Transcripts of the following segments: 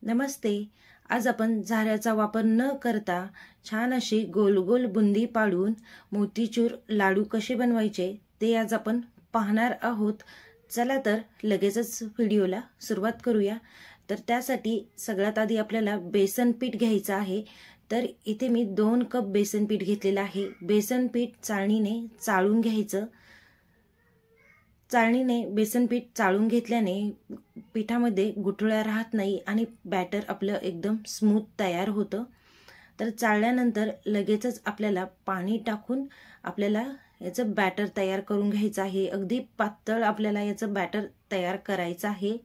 नमस्ते. आज आपण झाऱ्याचा वापर न करता छान अशी गोल गोल बुंदी पाडून मोतीचूर लाडू कसे बनवायचे ते आज आपण पाहणार आहोत. चला तर लगेचच व्हिडिओला सुरुवात करूया. तर त्यासाठी सगळ्यात आधी आपल्याला बेसन पीठ घ्यायचं आहे. तर इथे मी 2 कप बेसन पीठ घेतलेलं आहे. बेसन पीठ चाळणीने चाळून घ्यायचं. चाळणीने बेसन पीठ चाळून घेतल्याने पिठामध्ये गुठळ्या राहत नाही आणि बॅटर आपलं एकदम स्मूथ तयार होतं. तर चाळल्यानंतर लगेचच आपल्याला पाणी टाकून आपल्याला याचं बॅटर तयार करून घ्यायचं आहे. अगदी पातळ आपल्याला याचं बॅटर तयार करायचं आहे.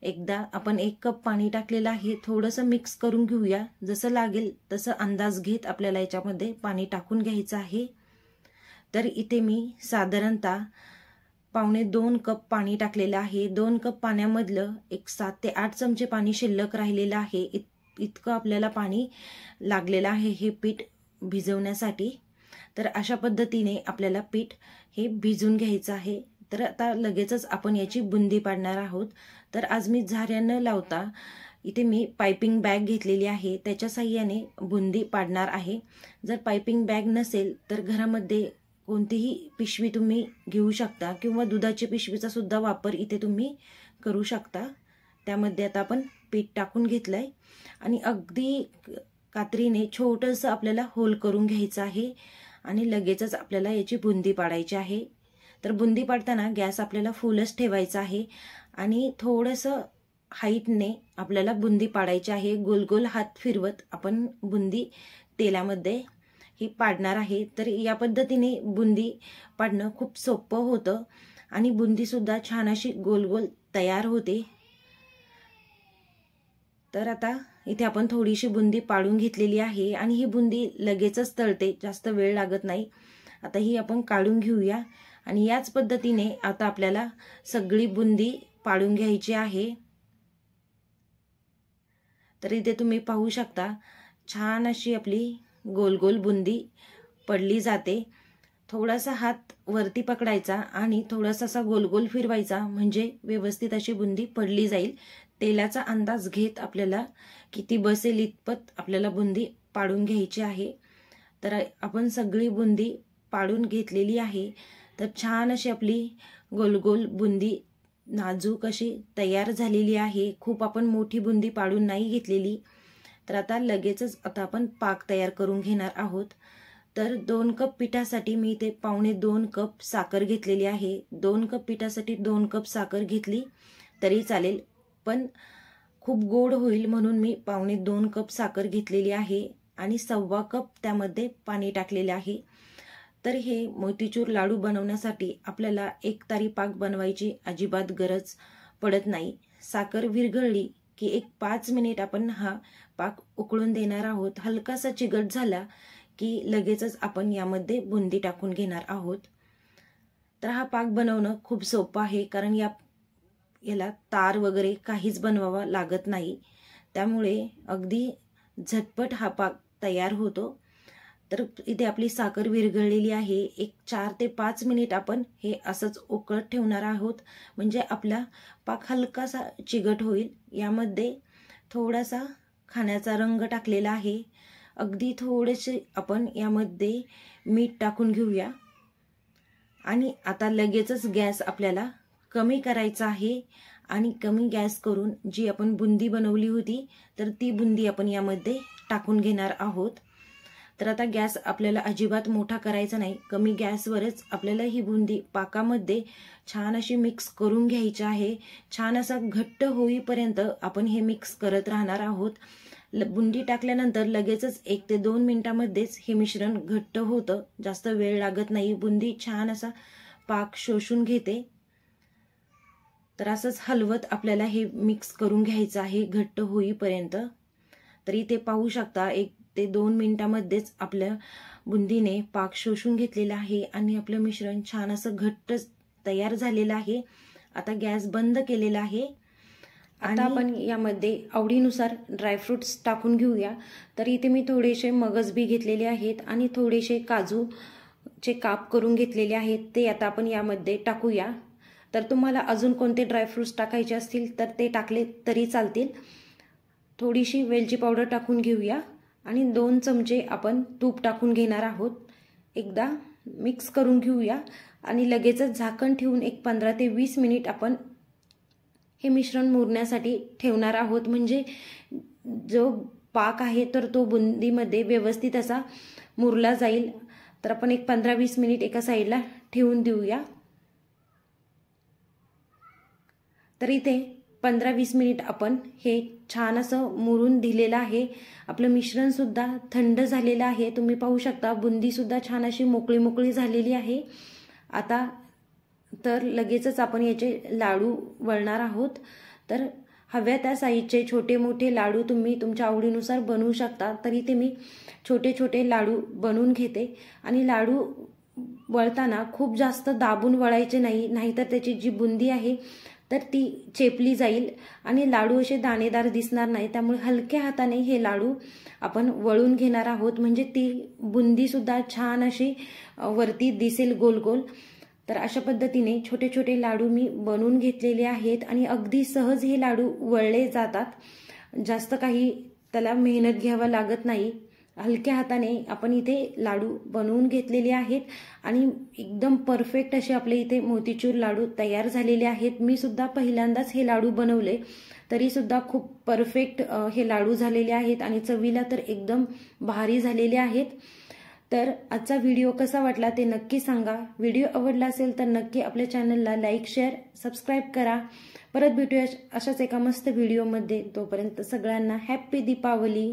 एकदा आपण 1 कप पाणी टाकलेलं आहे. थोडंसं मिक्स करून घेऊया. जसं लागेल तसं अंदाज घेत आपल्याला याच्यामध्ये पाणी टाकून घ्यायचं आहे. तर इथे मी साधारणतः 2.25 कप पाणी टाकलेलं आहे. 2 कप पाण्यामधलं एक 7 ते 8 चमचे पाणी शिल्लक राहिलेलं आहे. इतकं आपल्याला पाणी लागलेलं आहे हे पीठ भिजवण्यासाठी. तर अशा पद्धतीने आपल्याला पीठ हे भिजून घ्यायचं आहे. तर आता लगेचच आपण याची बुंदी पाडणार आहोत. तर आज मी झाऱ्या न लावता इथे मी पायपिंग बॅग घेतलेली आहे. त्याच्या साहाय्याने बुंदी पाडणार आहे. जर पायपिंग बॅग नसेल तर घरामध्ये कोणतीही पिशवी तुम्ही घेऊ शकता किंवा दुधाची पिशवीचा सुद्धा वापर इथे तुम्ही करू शकता. त्यामध्ये आता आपण पीठ टाकून घेतलंय आणि अगदी कात्रीने छोटंसं आपल्याला होल करून घ्यायचं आहे आणि लगेचच आपल्याला याची बुंदी पाडायची आहे. तर बुंदी पाडताना गॅस आपल्याला फुलच ठेवायचा आहे आणि थोडंसं हाईटने आपल्याला बुंदी पाडायची आहे. गोल गोल हात फिरवत आपण बुंदी तेलामध्ये ही पाडणार आहे. तर या पद्धतीने बुंदी पाडणं खूप सोपं होतं आणि बुंदी सुद्धा छान अशी गोल गोल तयार होते. तर आता इथे आपण थोडीशी बुंदी पाडून घेतलेली आहे आणि ही बुंदी लगेचच तळते, जास्त वेळ लागत नाही. आता ही आपण काढून घेऊया आणि याच पद्धतीने आता आपल्याला सगळी बुंदी पाडून घ्यायची आहे. तर इथे तुम्ही पाहू शकता छान अशी आपली गोल गोल बुंदी पडली जाते. थोडासा हात वरती पकडायचा आणि थोडासा असा गोल गोल फिरवायचा म्हणजे व्यवस्थित अशी बुंदी पडली जाईल. तेलाचा अंदाज घेत आपल्याला किती बसेल इतपत आपल्याला बुंदी पाडून घ्यायची आहे. तर आपण सगळी बुंदी पाडून घेतलेली आहे. तर छान अशी आपली गोल गोल बुंदी नाजूक अशी तयार झालेली आहे. खूप आपण मोठी बुंदी पाडून नाही घेतलेली. तर आता लगेचच आपण पाक तयार करून घेणार आहोत. तर 2 कप पिठासाठी मी इथे 2.25 कप साखर घेतलेली आहे. 2 कप पिठासाठी 2 कप साखर घेतली तरी चालेल, पण खूप गोड होईल म्हणून मी 2.25 कप साखर घेतलेली आहे आणि 1.25 कप त्यामध्ये पाणी टाकलेले आहे. तर हे मोतीचूर लाडू बनवण्यासाठी आपल्याला एकतारी पाक बनवायची अजिबात गरज पडत नाही. साखर विरघळली की एक 5 मिनिट आपण हा पाक उकळून देणार आहोत. हलकासा चिकट झाला की लगेचच आपण यामध्ये बुंदी टाकून घेणार आहोत. तर हा पाक बनवणं खूप सोपं आहे, कारण याला तार वगैरे काहीच बनवावा लागत नाही. त्यामुळे अगदी झटपट हा पाक तयार होतो. तर इथे आपली साखर विरघळलेली आहे. एक 4 ते 5 मिनिट आपण हे असंच उकळत ठेवणार आहोत म्हणजे आपला पाक हलकासा चिकट होईल. यामध्ये थोडासा खाण्याचा रंग टाकलेला आहे. अगदी थोडेसे आपण यामध्ये मीठ टाकून घेऊया आणि आता लगेचच गॅस आपल्याला कमी करायचा आहे आणि कमी गॅस करून जी आपण बुंदी बनवली होती तर ती बुंदी आपण यामध्ये टाकून घेणार आहोत. तर आता गॅस आपल्याला अजिबात मोठा करायचा नाही. कमी गॅसवरच आपल्याला ही बुंदी पाकामध्ये छान अशी मिक्स करून घ्यायची आहे. छान असा घट्ट होईपर्यंत आपण हे मिक्स करत राहणार आहोत. बुंदी टाकल्यानंतर लगेचच 1 ते 2 मिनिटांमध्येच हे मिश्रण घट्ट होतं, जास्त वेळ लागत नाही. बुंदी छान असा पाक शोषून घेते. तर असंच हलवत आपल्याला हे मिक्स करून घ्यायचं आहे घट्ट होईपर्यंत. तर इथे पाहू शकता 1 ते 2 मिनिटांमध्येच आपल्या बुंदीने पाक शोषून घेतलेला आहे आणि आपलं मिश्रण छान असं घट्ट तयार झालेलं आहे. आता गॅस बंद केलेला आहे. आता आपण यामध्ये आवडीनुसार ड्रायफ्रुट्स टाकून घेऊया. तर इथे मी थोडेसे मगज बी घेतलेले आहेत आणि थोडेसे काजूचे काप करून घेतलेले आहेत. ते आता आपण यामध्ये टाकूया. तर तुम्हाला अजून कोणते ड्रायफ्रुट्स टाकायचे असतील तर ते टाकले तरी चालतील. थोडीशी वेलची पावडर टाकून घेऊया आणि 2 चमचे आपण तूप टाकून घेणार आहोत। एकदा मिक्स करून घेऊया आणि लगेचच झाकण ठेवून एक 15 ते 20 मिनिट आपण हे मिश्रण मुरण्यासाठी ठेवणार आहोत। म्हणजे जो पाक आहे तर तो बुंदीमध्ये व्यवस्थित असा मुरला जाईल। तर आपण एक 15-20 मिनिट एका साईडला ठेवून देऊया। तर इथे 15-20 मिनिट आपण हे छान असं मुरून दिलेलं आहे। आपलं मिश्रण सुद्धा थंड झालेलं आहे। तुम्ही पाहू शकता बुंदी सुद्धा छान अशी मोकळी मोकळी झालेली आहे। आता तर लगेचच आपण याचे लाडू वळणार आहोत। तर हव्या त्या साईजचे छोटे मोठे लाडू तुम्ही तुमच्या आवडीनुसार बनवू शकता। तर इथे मी छोटे छोटे लाडू बनवून घेते आणि लाडू वळताना खूप जास्त दाबून वळायचे नाही, नाहीतर त्याची जी बुंदी आहे तर ती चेपली जाईल आणि लाडू असे दाणेदार दिसणार नाही। त्यामुळे हलक्या हाताने हे लाडू आपण वळून घेणार आहोत, म्हणजे ती बुंदी सुद्धा छान अशी वरती दिसेल गोल गोल। तर अशा पद्धतीने छोटे छोटे लाडू मी बनवून घेतलेले आहेत आणि अगदी सहज हे लाडू वळले जातात। जास्त काही त्याला मेहनत घ्यावा लागत नाही। हलक्या हाताने आपण इथे लाडू बनवून घेतलेले आहेत आणि एकदम परफेक्ट असे आपले इथे मोतीचूर लाडू तयार झालेले आहेत। मी सुद्धा पहिल्यांदाच हे लाडू बनवले, तरी सुद्धा खूप परफेक्ट हे लाडू झालेले आहेत आणि चवीला तर एकदम भारी झालेले आहेत। तर आजचा व्हिडिओ कसा वाटला ते नक्की सांगा। व्हिडिओ आवडला असेल तर नक्की आपल्या चॅनलला लाईक, शेअर, सबस्क्राईब करा। परत भेटूया अशाच एका मस्त व्हिडिओमध्ये। तोपर्यंत सगळ्यांना हॅप्पी दीपावली।